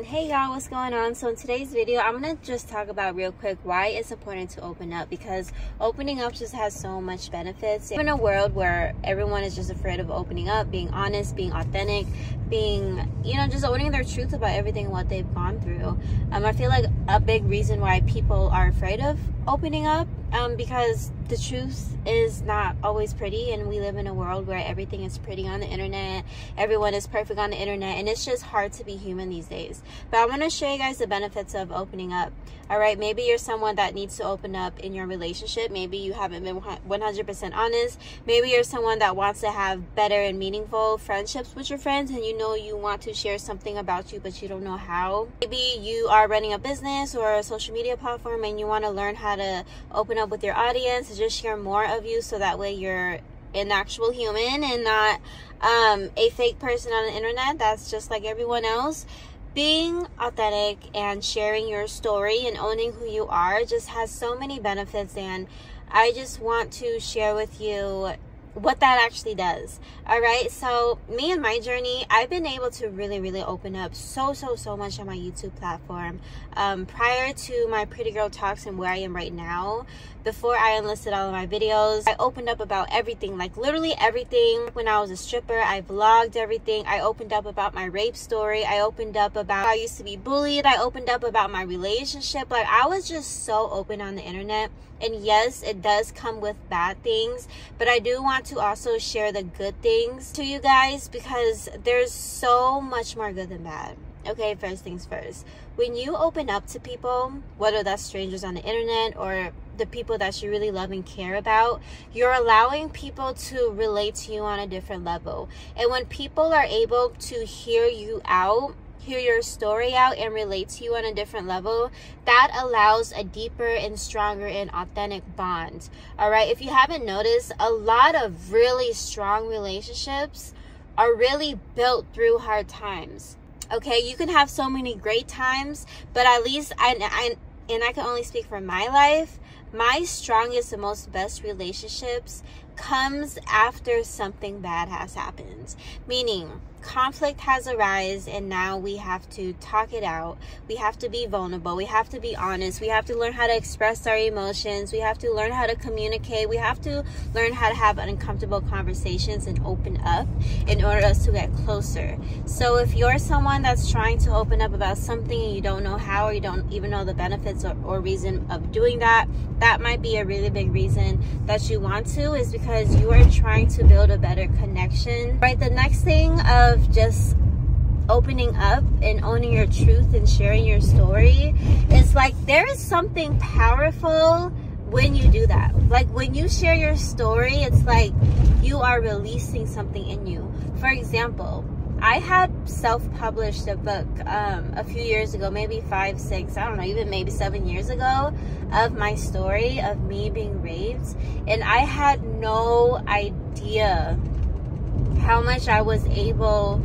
Hey y'all, what's going on? So in today's video, I'm gonna just talk about real quick why it's important to open up, because opening up just has so much benefits. In a world where everyone is just afraid of opening up, being honest, being authentic, being, just owning their truth about everything and what they've gone through. I feel like a big reason why people are afraid of opening up, because the truth is not always pretty, and we live in a world where everything is pretty on the internet. Everyone is perfect on the internet, and it's just hard to be human these days. But I want to show you guys the benefits of opening up. All right, maybe you're someone that needs to open up in your relationship. Maybe you haven't been 100% honest. Maybe you're someone that wants to have better and meaningful friendships with your friends, and you want to share something about you, but you don't know how. Maybe you are running a business or a social media platform, and you want to learn how to open up with your audience and just share more of you, so that way you're an actual human and not a fake person on the internet that's just like everyone else. Being authentic and sharing your story and owning who you are just has so many benefits, and I just want to share with you what that actually does. All right, so me and my journey, I've been able to really open up so much on my YouTube platform. Prior to my Pretty Girl Talks and where I am right now, before I enlisted all of my videos, I opened up about everything, like literally everything. When I was a stripper, I vlogged everything. I opened up about my rape story. I opened up about how I used to be bullied. I opened up about my relationship. Like, I was just so open on the internet. And yes, it does come with bad things, but I do want to also share the good things to you guys, because there's so much more good than bad. Okay, first things first. When you open up to people, whether that's strangers on the internet or the people that you really love and care about, you're allowing people to relate to you on a different level. And when people are able to hear you out, hear your story out, and relate to you on a different level, that allows a deeper and stronger and authentic bond. All right, if you haven't noticed, a lot of really strong relationships are really built through hard times. Okay, you can have so many great times, but at least I can only speak for my life, my strongest and most best relationships comes after something bad has happened. Meaning, conflict has arisen, and now we have to talk it out. We have to be vulnerable. We have to be honest. We have to learn how to express our emotions. We have to learn how to communicate. We have to learn how to have uncomfortable conversations and open up in order for us to get closer. So if you're someone that's trying to open up about something and you don't know how, or you don't even know the benefits or reason of doing that, that might be a really big reason that you want to, is because you are trying to build a better connection. Right, the next thing of just opening up and owning your truth and sharing your story is, like, there is something powerful when you do that. Like, when you share your story, it's like you are releasing something in you. For example, I had self-published a book a few years ago, maybe 5, 6, I don't know, even maybe 7 years ago, of my story of me being raped, and I had no idea how much I was able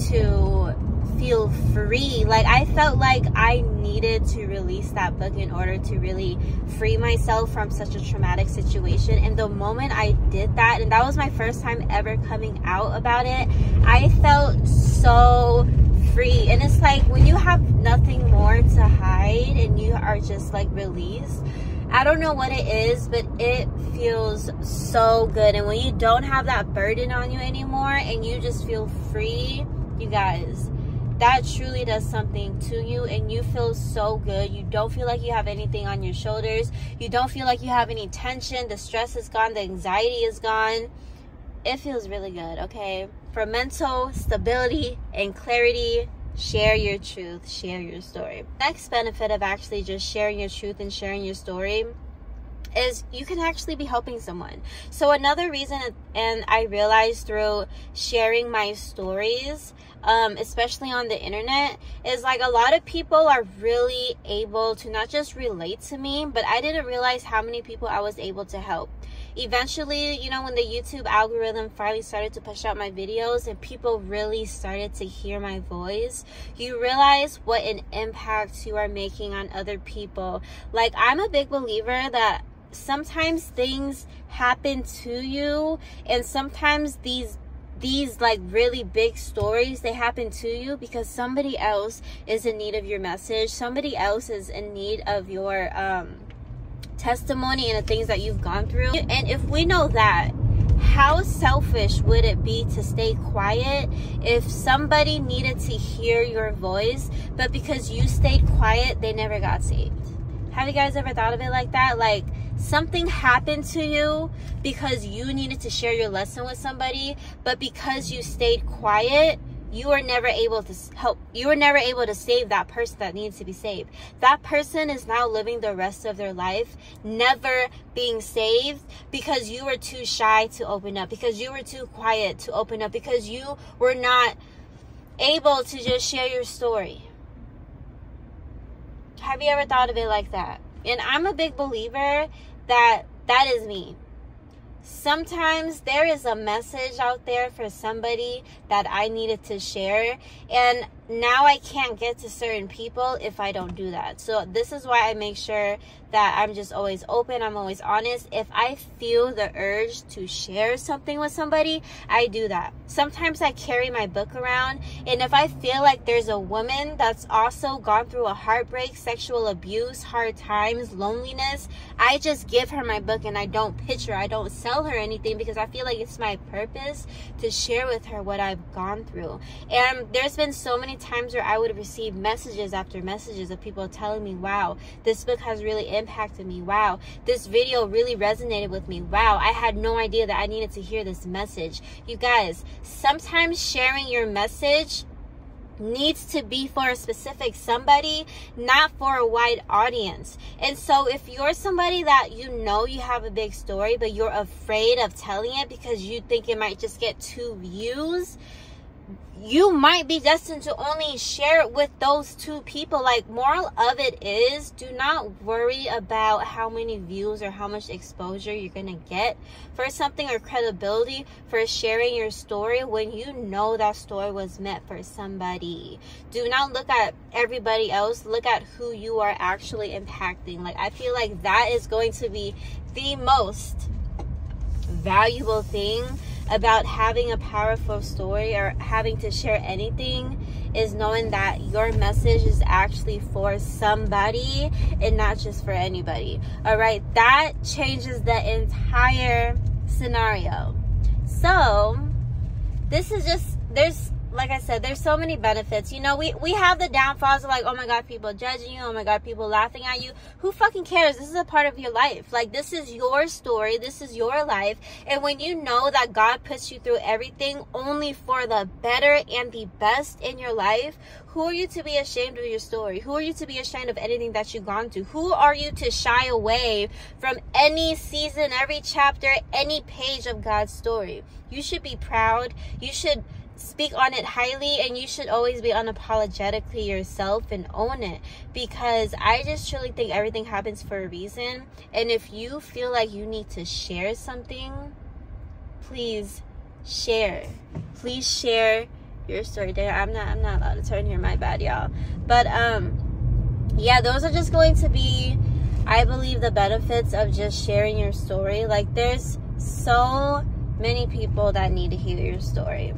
to feel free. Like, I felt like I needed to release that book in order to really free myself from such a traumatic situation. And the moment I did that, and that was my first time ever coming out about it, I felt so free. And it's like when you have nothing more to hide and you are just like released, I don't know what it is, but it feels so good. And when you don't have that burden on you anymore and you just feel free, you guys, that truly does something to you, and you feel so good. You don't feel like you have anything on your shoulders. You don't feel like you have any tension. The stress is gone. The anxiety is gone. It feels really good, okay? For mental stability and clarity, share your truth, share your story. Next benefit of actually just sharing your truth and sharing your story is you can actually be helping someone. So another reason, and I realized through sharing my stories, especially on the internet, is like a lot of people are really able to not just relate to me, but I didn't realize how many people I was able to help. Eventually, when the YouTube algorithm finally started to push out my videos and people really started to hear my voice, you realize what an impact you are making on other people. Like, I'm a big believer that sometimes things happen to you, and sometimes these these like really big stories, they happen to you because somebody else is in need of your message. Somebody else is in need of your testimony and the things that you've gone through. And if we know that, how selfish would it be to stay quiet if somebody needed to hear your voice, but because you stayed quiet, they never got saved? Have you guys ever thought of it like that? Like, something happened to you because you needed to share your lesson with somebody, but because you stayed quiet, you were never able to help. You were never able to save that person that needs to be saved. That person is now living the rest of their life never being saved because you were too shy to open up, because you were too quiet to open up, because you were not able to just share your story. Have you ever thought of it like that? And I'm a big believer that that is me. Sometimes there is a message out there for somebody that I needed to share, and now I can't get to certain people if I don't do that. So this is why I make sure that I'm just always open, I'm always honest. If I feel the urge to share something with somebody, I do that. Sometimes I carry my book around, and if I feel like there's a woman that's also gone through a heartbreak, sexual abuse, hard times, loneliness, I just give her my book and I don't pitch her, I don't sell her anything, because I feel like it's my purpose to share with her what I've gone through. And there's been so many times where I would receive messages after messages of people telling me, wow, this book has really impacted me. Wow, this video really resonated with me. Wow, I had no idea that I needed to hear this message. You guys, sometimes sharing your message needs to be for a specific somebody, not for a wide audience. And so if you're somebody that you know you have a big story, but you're afraid of telling it because you think it might just get 2 views, you might be destined to only share it with those 2 people. Like, moral of it is, do not worry about how many views or how much exposure you're gonna get for something, or credibility for sharing your story, when you know that story was meant for somebody. Do not look at everybody else, look at who you are actually impacting. Like, I feel like that is going to be the most valuable thing about having a powerful story or having to share anything, is knowing that your message is actually for somebody and not just for anybody. All right, that changes the entire scenario. So this is just, like I said, there's so many benefits. You know, we have the downfalls of like, oh my God, people judging you. Oh my God, people laughing at you. Who fucking cares? This is a part of your life. Like, this is your story. This is your life. And when you know that God puts you through everything only for the better and the best in your life, who are you to be ashamed of your story? Who are you to be ashamed of anything that you've gone through? Who are you to shy away from any season, every chapter, any page of God's story? You should be proud. You should speak on it highly, and you should always be unapologetically yourself and own it, because I just truly think everything happens for a reason. And if you feel like you need to share something, please share. Please share your story. I'm not allowed to turn here, my bad, y'all. But yeah, those are just going to be, I believe, the benefits of just sharing your story. Like, there's so many people that need to hear your story.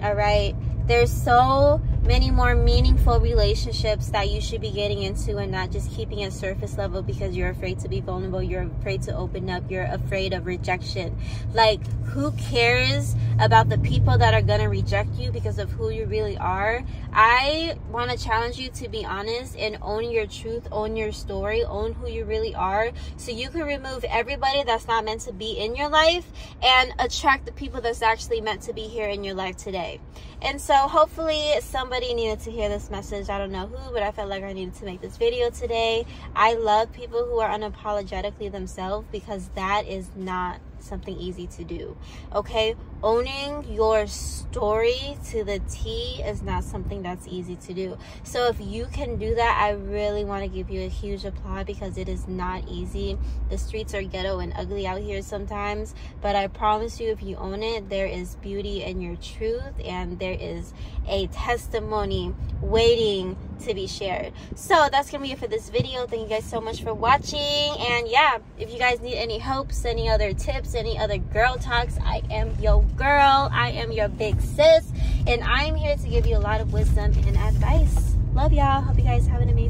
All right, there's so many more meaningful relationships that you should be getting into, and not just keeping it surface level because you're afraid to be vulnerable, you're afraid to open up, you're afraid of rejection. Like, who cares about the people that are gonna reject you because of who you really are? I want to challenge you to be honest and own your truth, own your story, own who you really are, so you can remove everybody that's not meant to be in your life and attract the people that's actually meant to be here in your life today. And so hopefully somebody needed to hear this message. I don't know who, but I felt like I needed to make this video today. I love people who are unapologetically themselves, because that is not something easy to do. Okay, owning your story to the T is not something that's easy to do. So if you can do that, I really want to give you a huge applaud, because it is not easy. The streets are ghetto and ugly out here sometimes, but I promise you, if you own it, there is beauty in your truth, and there is a testimony waiting to be shared. So that's gonna be it for this video. Thank you guys so much for watching, and yeah, if you guys need any helps, any other tips, any other girl talks, I am your girl. I am your big sis, and I am here to give you a lot of wisdom and advice. Love y'all. Hope you guys have an amazing